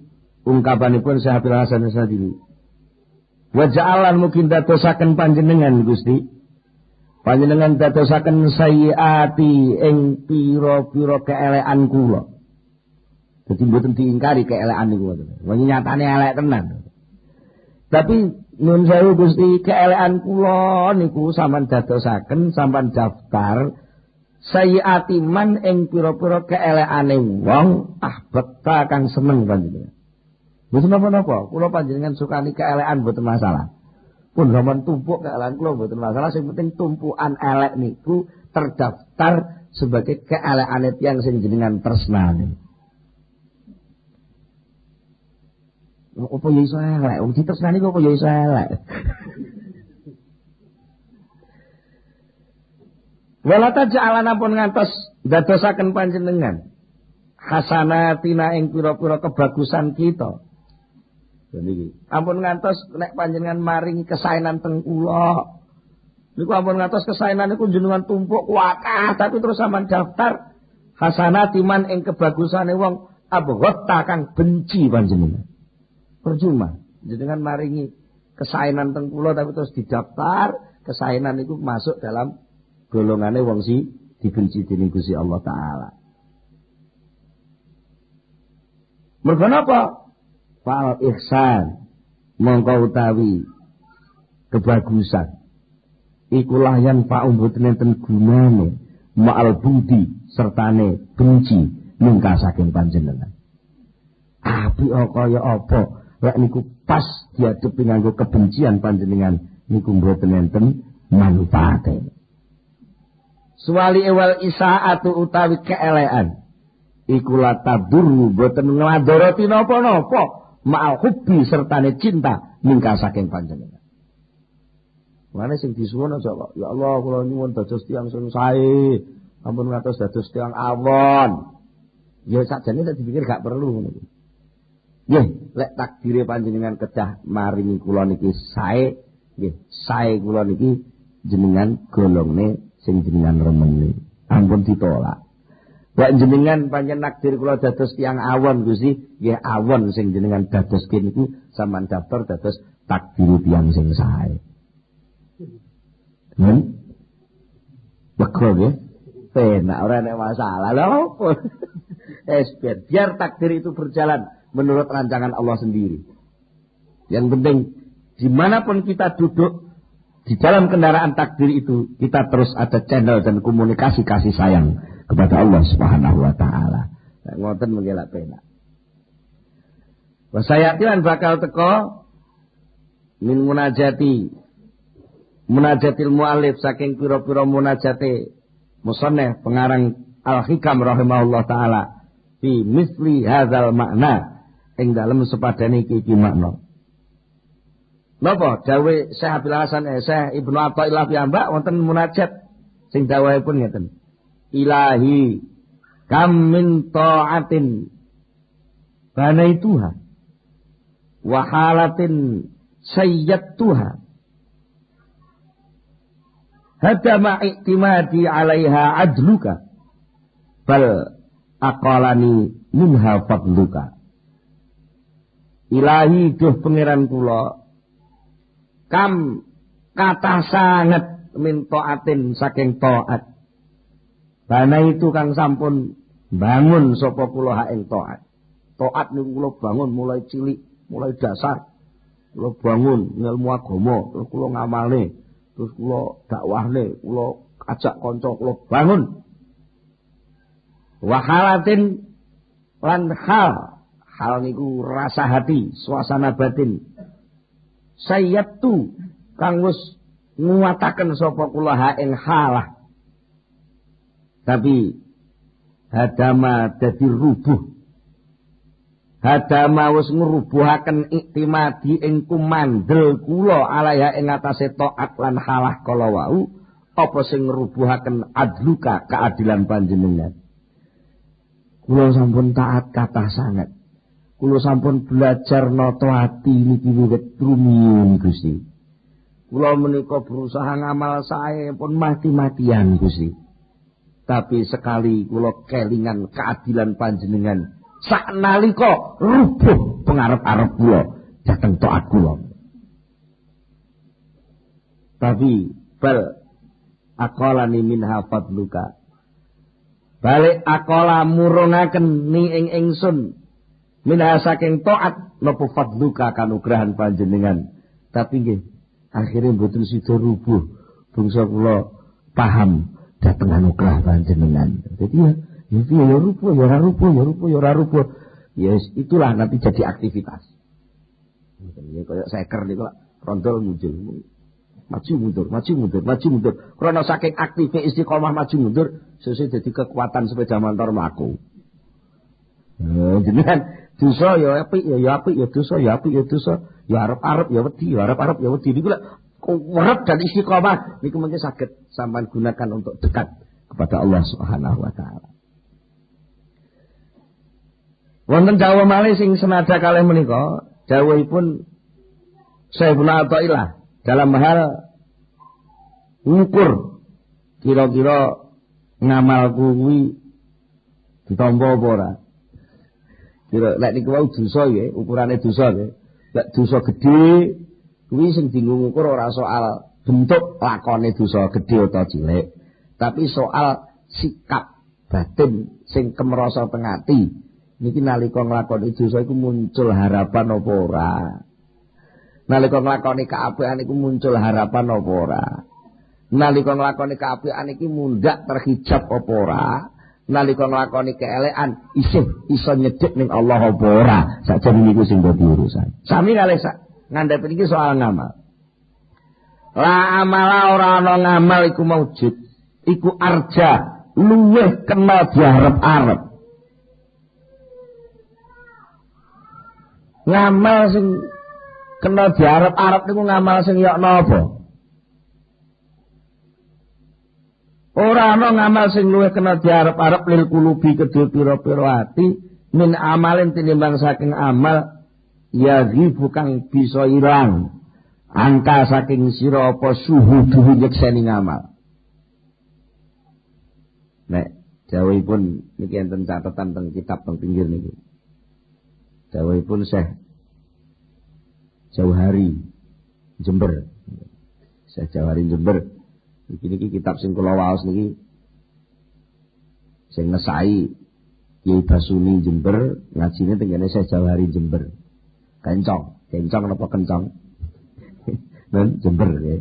A: ungkapanipun Syekh Abil Hasan As-Sadili. Wa ja'alan mungkin dadosaken panjenengan Gusti. Panjenengan dadosaken sayyiati ing pira-pira keelekan kula. Dadi mboten diingkari keelekan niku. Wong nyatane elek tenan. Tapi nun sewu Gusti keelekan kula niku sampean dadosaken sampean daftar sayyiati man ing pira-pira keelekane wong ahbata kang seneng panjenengan. Mboten napa-napa, kula panjenengan sukani keelekan mboten masalah. Pun zaman tumpuk keelekan kula mboten masalah, sing penting tumpukan elek niku terdaftar sebagai keelekane tiyang sing jenengan tresnani. Apa ya iso elek? Wong ditresnani kok apa ya iso elek? Walata ja'alana pun ngantos dadosaken panjenengan hasanatina ing pira-pira kebagusan kita. Niki ampun ngantos nek panjenengan maringi kesaenan teng kula. Niku ampun ngantos kesaenan niku jenengan tumpuk wakah tapi terus sampean daftar hasanatiman ing kebagusane wong abghata kang benci panjenengan. Percuma jenengan maringi kesaenan teng kula tapi terus didaftar kesaenan itu masuk dalam golongane wong si dibenci dening Gusti Allah taala. Mergo napa? Fal ihsan mongko utawi kebagusan iku lah yang fa'um boten enten gunane ma'al budi sertane benci mingka saking panjenengan. Apik kaya apa lek niku pas diadepi nganggo kebencian panjenengan niku mboten enten manfaate. Suwali ewal isaatu utawi keelekan iku latadurru boten ngladoroti napa-napa ma'al hubbi sertane cinta mingka saking panjenengan. Mane sing disuwun aja kok ya Allah kula nyuwun dados tiyang sing sae ampun ngatos dados tiyang awon. Ya sakjane nek dipikir gak perlu ngono. Nggih, lek takdire panjenengan kedah maringi kula niki sae, nggih, sae kula niki jenengan golongne sing jenengan remeni. Ampun ditolak. Lek jenengan pancen takdir kula dados tiyang awon Gusti, nggih awon sing jenengan dadoske niku sampean daftar dados takdir tiyang sing sae. Betul ya? Penak ora nek masalah. Lha opo? Biar takdir itu berjalan menurut rancangan Allah sendiri. Yang penting dimanapun kita duduk di dalam kendaraan takdir itu kita terus ada channel dan komunikasi kasih sayang kepada Allah Subhanahu wa taala. Nek ngoten menggelak penak. Wasayatilan bakal teko min munajatil muallif saking pira-pira munajate musannif pengarang Al-Hikam rahimahullah taala fi misli hadzal makna ing dalem sepadane iki makna. Napa dawuh Syekh Abdul Hasan Syekh Ibnu Athaillah piyambak wonten munajat sing dawuhipun ngeten. Ilahi kam min ta'atin banaituha wa halatin sayyatuha hadama i'timadi 'alaiha adluka bal aqalani minha fadluka. Ilahi duh pangeran kula kam kata sangat min taatin saking taat. Bana itu kang sampun bangun sapa kula ing taat. Taat niku kula bangun mulai cilik, mulai dasar. Kula bangun ilmu agama, terus kula ngamalne, terus kula dakwahne, kula ajak kanca kula bangun. Wahalatin lan hal niku rasa hati, suasana batin. Sayyatu kang wis nguwataken sapa kula ing halah. Tapi hadama dadi rubuh. Hadama wis ngrubuhaken iktimadi ing kumandel kula alaya ing atase taat lan halah kala wau apa sing ngrubuhaken adluka keadilan panjenengan. Kula sampun taat kathah sanget. Kula sampun belajar nata ati niki wiwit rumiyin Gusti. Kula menika berusaha ngamal sae pun mati-matian Gusti. Tapi sekali kula kelingan keadilan panjenengan saknalika rubuh pengarep-arep kula dhateng taat kula. Tapi bal aqalani minha fadluka. Balik aqala murungaken ni ing ingsun minha saking taat napa fadluka kanugrahan panjenengan. Tapi nggih akhire mboten sida rubuh bangsa kula paham dhateng anugerah panjenengan. Jadi ya rupa, ya ora rupa, ya rupa, ya ora rupa. Yes, itulah nanti jadi aktivitas. Ya kayak seker niku rondol muncul. Maju mundur, maju mundur, maju mundur. Karena saking aktifnya istiqomah maju mundur, sesuk dadi kekuatan sepeda motor mlaku. Jenengan dosa ya apik, ya apik, ya dosa, ya apik, ya dosa. Ya arep-arep ya wedi, ya arep-arep ya wedi. Niku lek urip dan istiqomah niku mungkin saged sampean gunakan untuk dekat kepada Allah Subhanahu wa taala. Wonten dawuh malih sing senada kalih menika, dawuhipun Syekh Ibnu Athaillah dalam hal ngukur kira-kira ngamalku kuwi ditampa apa ora. Kira lek niku wau dosa nggih, ukurane dosa nggih. Lek dosa gedhe kuwi sing dienggo ngukur ora soal bentuk lakone dosa gedhe utawa cilik, tapi soal sikap batin sing kemrasa teng ati. Niki nalika nglakoni dosa iku muncul harapan apa ora? Nalika nglakoni kaapian iku muncul harapan apa ora? Nalika nglakoni kaapian iki mundhak terhijab apa ora? Nalika nglakoni keelekan isih iso nyedhek ning Allah apa ora? Sakjane niku sing dadi urusan. Sami kalih ngandhap iki soal ngamal. La amala ora ana ngamal iku maujud. Iku arja luweh kena diarep-arep. Ngamal sing kena diarep-arep niku ngamal sing yok napa? Ora ana ngamal sing luwih kena diarep-arep lil kulubi kedhe pira-pira ati min amalin tinimbang saking amal ya bukan bisa ilang angka saking sira apa suhuduhu nyekseni ngamal. Nek jawabipun niki enten catatan teng kitab teng pinggir niki. Jawabipun Syekh Jauhari Jember. Syekh Jauhari Jember. Niki kitab sing kula waos niki sing ngesai Kyai Basuni Jember, ngajine teng kene Syekh Jauhari Jember. Kencong napa kencong? Nen Jember ya.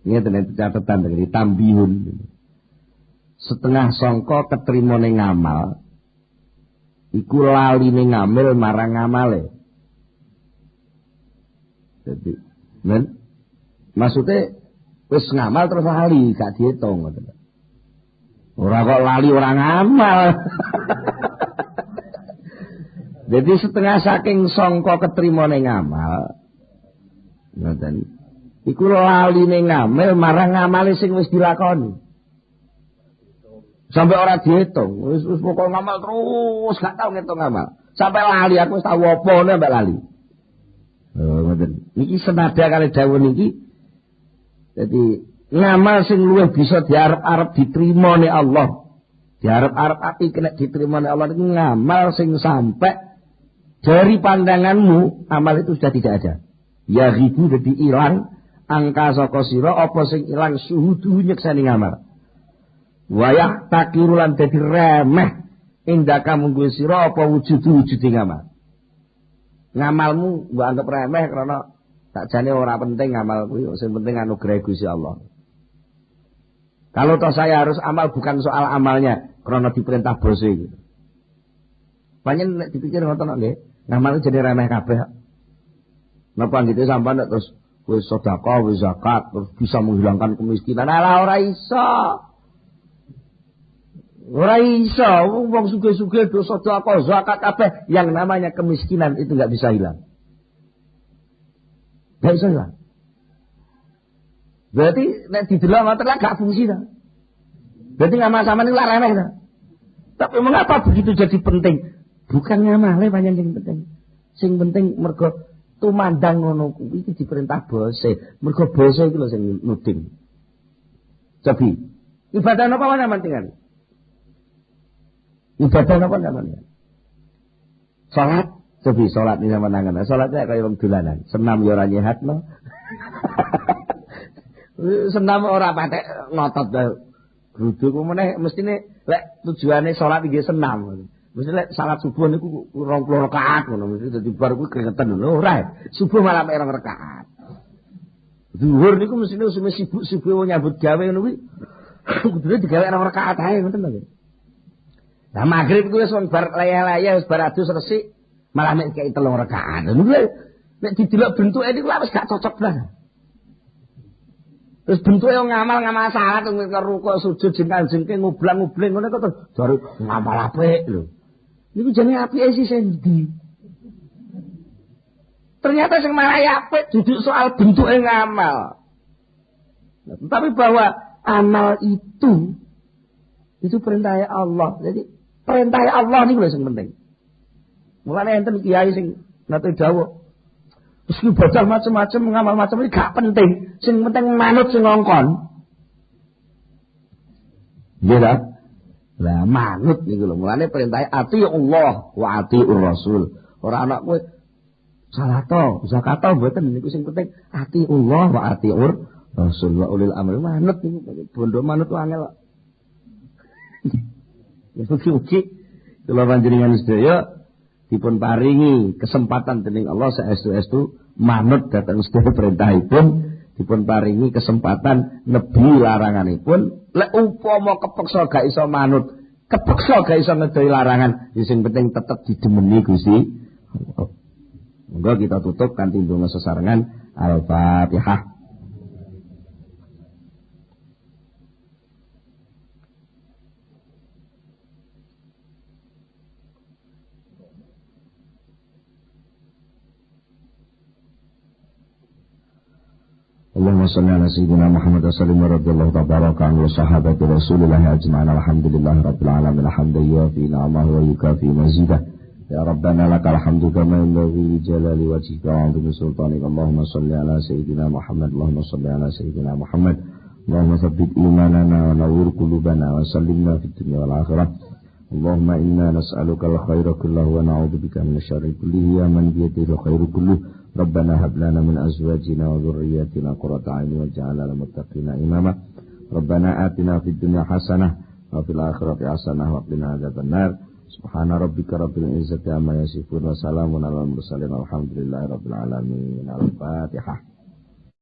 A: Ini tenan catatan dari tambihun. Setengah sangka ketrima ning ngamal iku laline ngamil marang ngamale. Jadi, men maksudnya wis ngamal terus lali gak diitung ngoten. Ora kok lali ora ngamal. Jadi setengah saking sangka ketrima ning ngamal ngoten. Iku laline ngamil marang ngamale sing wis dilakoni. Sampai ora diitung, wis pokok ngamal terus gak tau ngitung ngamal. Sampai lali aku wis tau opone sampai lali. Oh ngoten. Niki senada kali dawuh niki. Jadi ngamal sing luwih bisa diarep-arep diterima ning Allah. Diarep-arep ati kena diterima ning Allah niku ngamal sing sampai dari pandanganmu amal itu sudah tidak ada. Ya ribu dadi ilang angka saka sira apa sing ilang suhudu nyekseni ngamal. Wayah takirulan dadi remeh indaka munggu sira apa wujud-wujude ngamal. Ngamalmu mbok anggap remeh karena sakjane ora penting ngamal kuwi, sing penting anugerah Gusti Allah. Kalau toh saya harus amal bukan soal amalnya, karena diperintah bose gitu. Panjen nek dipikir ngoten nggih, ngamal jadi remeh kabeh. Napa gitu sampean terus wis sedekah, wis zakat, terus bisa menghilangkan kemiskinan. Ala ora iso. Ora iso, wong sugih-sugih do sedekah, zakat kabeh, yang namanya kemiskinan itu enggak bisa hilang. Enggak bisa hilang. Berarti nek didelok ngoten lah gak fungsi ta. Berarti ngamal sampean iku remeh ta. Tapi mengapa begitu jadi penting? Bukan ngamale pancen sing penting. Sing penting mergo tumandang ngono kuwi iki diperintah bose. Mergo bose iki lho sing nuding. Cobi. Ibadah napa wae pentingan? Ibadah napa namanya? Salat, cobi salat iki sampean nangan. Salatnya kaya wong dolanan. Senam ya ora nyehatno. Senam ora patek ngotot ta. Gruduk meneh mestine lek tujuane salat iki senam. Mesti lek salat subuh niku 20 rakaat ngono, mesti dadi bar kuwi keringetan lho ora. Subuh malah mek 2 rakaat. Zuhur niku mestine usum sibuk-sibuk nyambut gawe ngono kuwi. Kudune digawe 2 rakaat ae ngoten lho. Lah magrib kuwi wis bar laya-laya wis bar adus resik malah mek kei 3 rakaat. Lha niku nek didelok bentuke niku wis gak cocok banget. Terus bentuke ngamal salat ngerukuk sujud jengkal-jengke ngublang-ngubling ngono kok dari ngamal apik lho. Niku jenenge apike sih sing ndi. Ternyata sing malah apik duduk soal bentuke ngamal. Tapi bahwa amal itu perintah Allah. Jadi perintah Allah niku lho sing penting. Mulane enten kiai sing nate dawuh terus ibadah macam-macam, ngamal macam ini gak penting. Sing penting manut sing ngongkon. Nggih ta? Lah manut niku lho. Mulane perintah ati Allah wa atiur Rasul. Ora ana kowe salato, zakato mboten niku sing penting ati Allah wa atiur Rasul wa ulil amri manut niku. Bondo manut angel kok. Mugi-mugi kula panjenengan sedaya dipun paringi kesempatan dening Allah saestu-estu manut dhateng sedaya perintahipun dipun paringi kesempatan nebi laranganipun, lek upama kepeksa gak iso manut, kepeksa gak iso ngedohi larangan, sing penting tetep didemeni Gusti. Monggo kita tutup kanthi ndonga sesarengan. Al-Fatihah. Allahumma salli ala sayyidina Muhammad wa sallim radhiyallahu tabaraka anhu wa sahabati Rasulillah ajma'in alhamdulillahi rabbil alamin hamdan yuwafi ni'amahu wa yukafi mazidah ya rabbana lakal hamdu kama yanbaghi li jalali wajhika wa 'azimi sultanika Allahumma salli ala sayyidina Muhammad Allahumma salli ala sayyidina Muhammad Allahumma tsabbit imanana wa nawwir qulubana wa sallimna fid dunya wal akhirah Allahumma inna nas'aluka al-khaira kullahu wa na'udzubika min syarri kullihi ya man bi yadihi al-khairu kulluhu Rabbana hab lana min azwajina wa dhurriyyatina qurrata a'yun waj'alna lil muttaqina imama. Rabbana atina fid dunya hasanah wa fil akhirati hasanah wa qina adzabannar. Subhana rabbika rabbil izzati amma yasifun wa salamun alal mursalin walhamdulillahi rabbil alamin. Al-Fatihah.